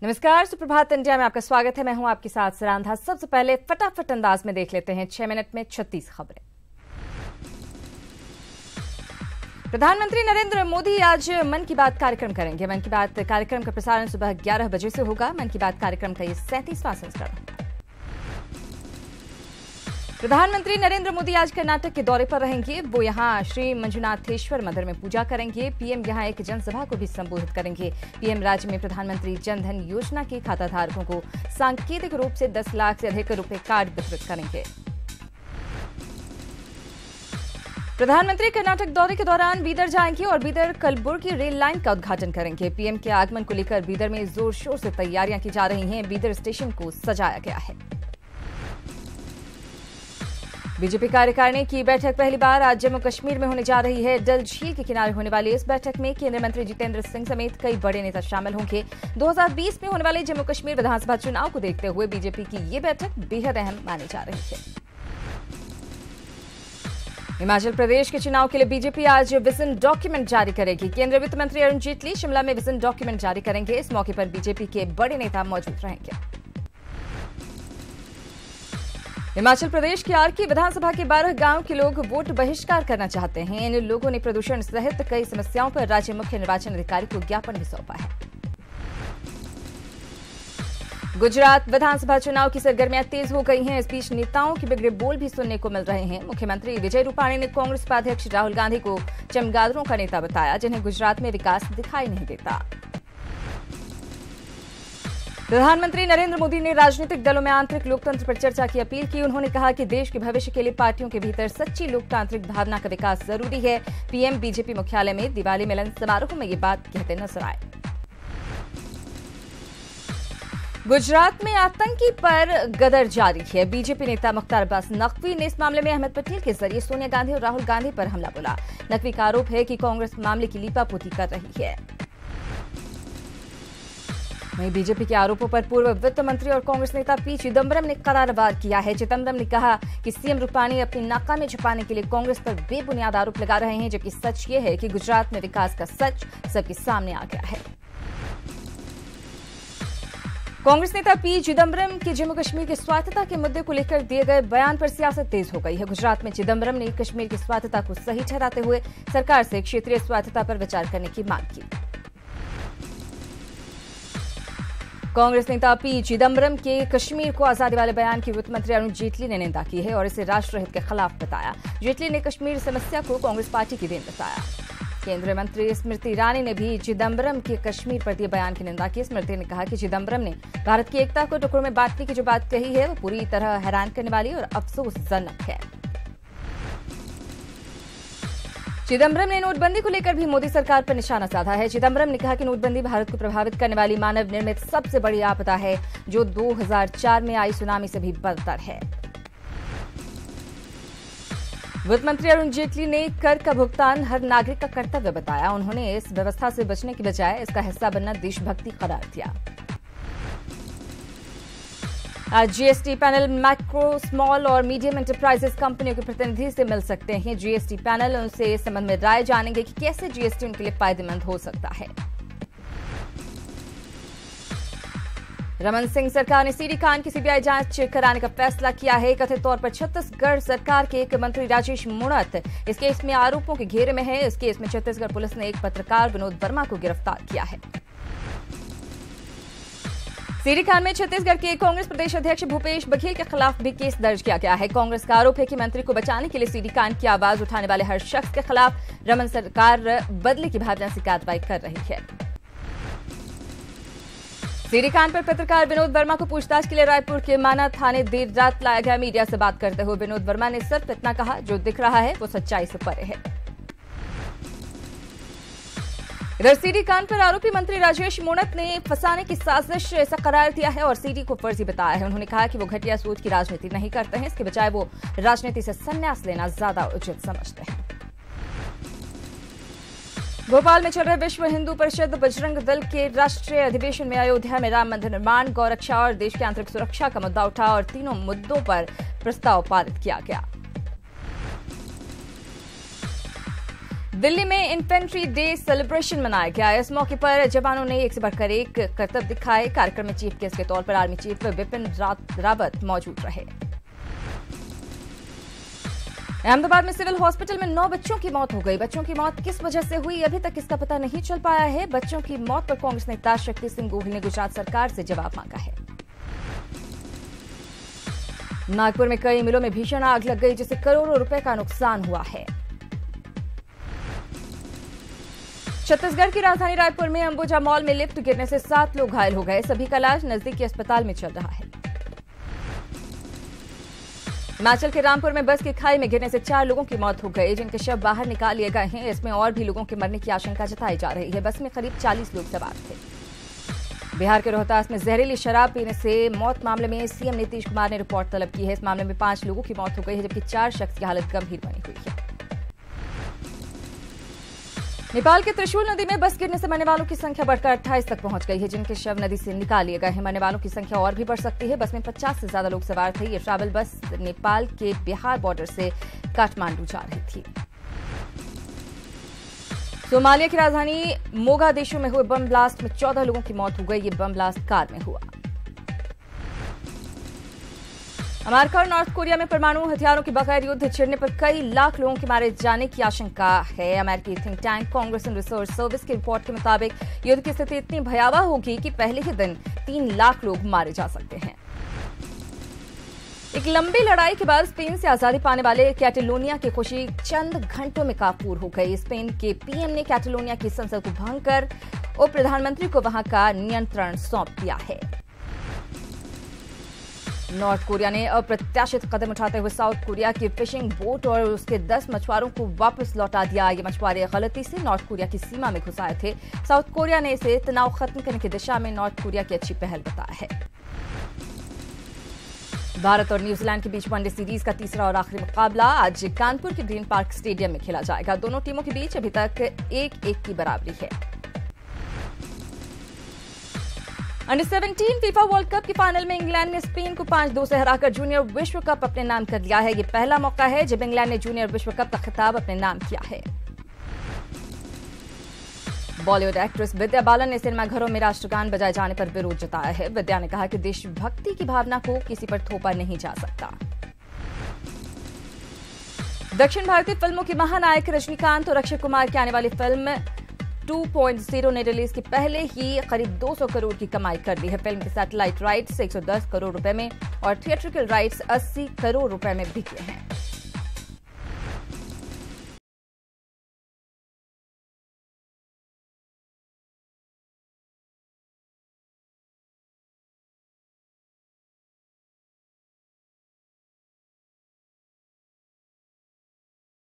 नमस्कार, सुप्रभात इंडिया में आपका स्वागत है। मैं हूं आपके साथ सरांधा। सबसे पहले फटाफट अंदाज में देख लेते हैं 6 मिनट में 36 खबरें। प्रधानमंत्री नरेंद्र मोदी आज मन की बात कार्यक्रम करेंगे। मन की बात कार्यक्रम का प्रसारण सुबह 11 बजे से होगा। मन की बात कार्यक्रम का ये 37वां संस्करण होगा। प्रधानमंत्री नरेंद्र मोदी आज कर्नाटक के दौरे पर रहेंगे। वो यहां श्री मंजुनाथेश्वर मंदिर में पूजा करेंगे। पीएम यहां एक जनसभा को भी संबोधित करेंगे। पीएम राज्य में प्रधानमंत्री जन धन योजना के खाताधारकों को सांकेतिक रूप से 10 लाख से अधिक रुपए कार्ड वितरित करेंगे। प्रधानमंत्री कर्नाटक दौरे के दौरान बीदर जाएंगे और बीदर कलबुर्गी रेल लाइन का उद्घाटन करेंगे। पीएम के आगमन को लेकर बीदर में जोर शोर से तैयारियां की जा रही हैं। बीदर स्टेशन को सजाया गया है। बीजेपी कार्यकारिणी की बैठक पहली बार आज जम्मू कश्मीर में होने जा रही है। डल झील के किनारे होने वाली इस बैठक में केंद्रीय मंत्री जितेंद्र सिंह समेत कई बड़े नेता शामिल होंगे। 2020 में होने वाले जम्मू कश्मीर विधानसभा चुनाव को देखते हुए बीजेपी की ये बैठक बेहद अहम मानी जा रही है। हिमाचल प्रदेश के चुनाव के लिए बीजेपी आज विजन डॉक्यूमेंट जारी करेगी। केंद्रीय वित्त मंत्री अरुण जेटली शिमला में विजन डॉक्यूमेंट जारी करेंगे। इस मौके पर बीजेपी के बड़े नेता मौजूद रहेंगे। हिमाचल प्रदेश के आरके विधानसभा के 12 गांव के लोग वोट बहिष्कार करना चाहते हैं। इन लोगों ने प्रदूषण सहित कई समस्याओं पर राज्य मुख्य निर्वाचन अधिकारी को ज्ञापन भी सौंपा है। गुजरात विधानसभा चुनाव की सरगर्मियां तेज हो गई हैं। इस बीच नेताओं के बिगड़े बोल भी सुनने को मिल रहे हैं। मुख्यमंत्री विजय रूपाणी ने कांग्रेस उपाध्यक्ष राहुल गांधी को चमगादड़ों का नेता बताया, जिन्हें गुजरात में विकास दिखाई नहीं देता। प्रधानमंत्री नरेंद्र मोदी ने राजनीतिक दलों में आंतरिक लोकतंत्र पर चर्चा की अपील की। उन्होंने कहा कि देश के भविष्य के लिए पार्टियों के भीतर सच्ची लोकतांत्रिक भावना का विकास जरूरी है। पीएम बीजेपी मुख्यालय में दिवाली मिलन समारोह में ये बात कहते नजर आए। गुजरात में आतंकी पर गदर जारी है। बीजेपी नेता मुख्तार अब्बास नकवी ने इस मामले में अहमद पटेल के जरिए सोनिया गांधी और राहुल गांधी पर हमला बोला। नकवी का आरोप है कि कांग्रेस मामले की लीपापोती कर रही है। वहीं बीजेपी के आरोपों पर पूर्व वित्त मंत्री और कांग्रेस नेता पी चिदम्बरम ने करार वार किया है। चिदम्बरम ने कहा कि सीएम रूपाणी अपनी नाकामी छुपाने के लिए कांग्रेस पर बेबुनियाद आरोप लगा रहे हैं, जबकि सच ये है कि गुजरात में विकास का सच सबके सामने आ गया है। कांग्रेस नेता पी चिदम्बरम के जम्मू कश्मीर की स्वायत्तता के मुद्दे को लेकर दिए गए बयान पर सियासत तेज हो गई है। गुजरात में चिदम्बरम ने कश्मीर की स्वायत्तता को सही ठहराते हुए सरकार से क्षेत्रीय स्वायत्तता पर विचार करने की मांग की। कांग्रेस नेता पी चिदम्बरम के कश्मीर को आजादी वाले बयान की वित्त मंत्री अरुण जेटली ने निंदा की है और इसे राष्ट्रहित के खिलाफ बताया। जेटली ने कश्मीर समस्या को कांग्रेस पार्टी की देन बताया। केंद्रीय मंत्री स्मृति ईरानी ने भी चिदम्बरम के कश्मीर पर दिए बयान की निंदा की। स्मृति ने कहा कि चिदम्बरम ने भारत की एकता को टुकड़ों में बांटने की जो बात कही है वो पूरी तरह हैरान करने वाली और अफसोसजनक है। चिदम्बरम ने नोटबंदी को लेकर भी मोदी सरकार पर निशाना साधा है। चिदम्बरम ने कहा कि नोटबंदी भारत को प्रभावित करने वाली मानव निर्मित सबसे बड़ी आपदा है, जो 2004 में आई सुनामी से भी बदतर है। वित्त मंत्री अरुण जेटली ने कर का भुगतान हर नागरिक का कर्तव्य बताया। उन्होंने इस व्यवस्था से बचने की बजाय इसका हिस्सा बनना देशभक्ति करार दिया। आज जीएसटी पैनल माइक्रो, स्मॉल और मीडियम एंटरप्राइजेस कंपनियों के प्रतिनिधि से मिल सकते हैं। जीएसटी पैनल उनसे इस संबंध में राय जानेंगे कि कैसे जीएसटी उनके लिए फायदेमंद हो सकता है। रमन सिंह सरकार ने सीडी कांड की सीबीआई जांच कराने का फैसला किया है। कथित तौर पर छत्तीसगढ़ सरकार के एक मंत्री राजेश मूणत इस केस में आरोपों के घेरे में है। इस केस में छत्तीसगढ़ पुलिस ने एक पत्रकार विनोद वर्मा को गिरफ्तार किया है। सीडी कांड में छत्तीसगढ़ के कांग्रेस प्रदेश अध्यक्ष भूपेश बघेल के खिलाफ भी केस दर्ज किया गया है। कांग्रेस का आरोप है कि मंत्री को बचाने के लिए सीडी कांड की आवाज उठाने वाले हर शख्स के खिलाफ रमन सरकार बदले की भावना से कार्रवाई कर रही है। सीडी कांड पर पत्रकार विनोद वर्मा को पूछताछ के लिए रायपुर के माना थाने देर रात लाया गया। मीडिया से बात करते हुए विनोद वर्मा ने सिर्फ इतना कहा, जो दिख रहा है वो सच्चाई से परे है। इधर सीडी कांड पर आरोपी मंत्री राजेश मूणत ने फंसाने की साजिश ऐसा करार दिया है और सीडी को फर्जी बताया है। उन्होंने कहा कि वो घटिया सोच की राजनीति नहीं करते हैं, इसके बजाय वो राजनीति से संन्यास लेना ज्यादा उचित समझते हैं। भोपाल में चल रहे विश्व हिंदू परिषद बजरंग दल के राष्ट्रीय अधिवेशन में अयोध्या में राम मंदिर निर्माण, गौरक्षा और देश की आंतरिक सुरक्षा का मुद्दा उठा और तीनों मुद्दों पर प्रस्ताव पारित किया गया। दिल्ली में इन्फेंट्री डे सेलिब्रेशन मनाया गया। इस मौके पर जवानों ने एक से बढ़कर एक करतब दिखाए। कार्यक्रम में चीफ गेस्ट के तौर पर आर्मी चीफ बिपिन रावत मौजूद रहे। अहमदाबाद में सिविल हॉस्पिटल में 9 बच्चों की मौत हो गई। बच्चों की मौत किस वजह से हुई, अभी तक इसका पता नहीं चल पाया है। बच्चों की मौत पर कांग्रेस नेता शक्ति सिंह गोहिल ने गुजरात सरकार से जवाब मांगा है। नागपुर में कई मिलों में भीषण आग लग गई, जिससे करोड़ों रुपए का नुकसान हुआ है। छत्तीसगढ़ की राजधानी रायपुर में अंबुजा मॉल में लिफ्ट गिरने से 7 लोग घायल हो गए। सभी का इलाज नजदीकी अस्पताल में चल रहा है। हिमाचल के रामपुर में बस की खाई में गिरने से 4 लोगों की मौत हो गई, जिनके शव बाहर निकाल लिए गए हैं। इसमें और भी लोगों के मरने की आशंका जताई जा रही है। बस में करीब 40 लोग सवार थे। बिहार के रोहतास में जहरीली शराब पीने से मौत मामले में सीएम नीतीश कुमार ने रिपोर्ट तलब की है। इस मामले में 5 लोगों की मौत हो गई है, जबकि 4 शख्स की हालत गंभीर बनी हुई है। नेपाल के त्रिशूल नदी में बस गिरने से मरने वालों की संख्या बढ़कर 28 तक पहुंच गई है, जिनके शव नदी से निकाल लिए गए हैं। मरने वालों की संख्या और भी बढ़ सकती है। बस में 50 से ज्यादा लोग सवार थे। ये ट्रैवल बस नेपाल के बिहार बॉर्डर से काठमांडू जा रही थी। सोमालिया की राजधानी मोगादिशु में हुए बम ब्लास्ट में 14 लोगों की मौत हो गई। ये बम ब्लास्ट कार में हुआ। अमेरिका और नॉर्थ कोरिया में परमाणु हथियारों के बगैर युद्ध छिड़ने पर कई लाख लोगों के मारे जाने की आशंका है। अमेरिकी think tank Congress and research service की रिपोर्ट के मुताबिक युद्ध की स्थिति इतनी भयावह होगी कि पहले ही दिन 3 लाख लोग मारे जा सकते हैं। एक लंबी लड़ाई के बाद स्पेन से आजादी पाने वाले कैटेलोनिया की खुशी चंद घंटों में काफूर हो गई। स्पेन के पीएम ने कैटेलोनिया की संसद को भंग कर उप प्रधानमंत्री को वहां का नियंत्रण सौंप दिया है। नॉर्थ कोरिया ने अप्रत्याशित कदम उठाते हुए साउथ कोरिया की फिशिंग बोट और उसके 10 मछुआरों को वापस लौटा दिया। ये मछुआरे गलती से नॉर्थ कोरिया की सीमा में घुस आए थे। साउथ कोरिया ने इसे तनाव खत्म करने की दिशा में नॉर्थ कोरिया की अच्छी पहल बताया है। भारत और न्यूजीलैंड के बीच वनडे सीरीज का तीसरा और आखिरी मुकाबला आज कानपुर के ग्रीन पार्क स्टेडियम में खेला जाएगा। दोनों टीमों के बीच अभी तक 1-1 की बराबरी है। अंडर 17 फीफा वर्ल्ड कप के फाइनल में इंग्लैंड ने स्पेन को 5-2 से हराकर जूनियर विश्व कप अपने नाम कर लिया है। यह पहला मौका है जब इंग्लैंड ने जूनियर विश्व कप का खिताब अपने नाम किया है। बॉलीवुड एक्ट्रेस विद्या बालन ने सिनेमाघरों में राष्ट्रगान बजाए जाने पर विरोध जताया है। विद्या ने कहा कि देशभक्ति की भावना को किसी पर थोपा नहीं जा सकता। दक्षिण भारतीय फिल्मों के महानायक रजनीकांत और अक्षय कुमार की आने वाली फिल्म 2.0 ने रिलीज के पहले ही करीब 200 करोड़ की कमाई कर ली है। फिल्म के सैटेलाइट राइट्स 110 करोड़ रुपए में और थिएट्रिकल राइट्स 80 करोड़ रुपए में बिके हैं।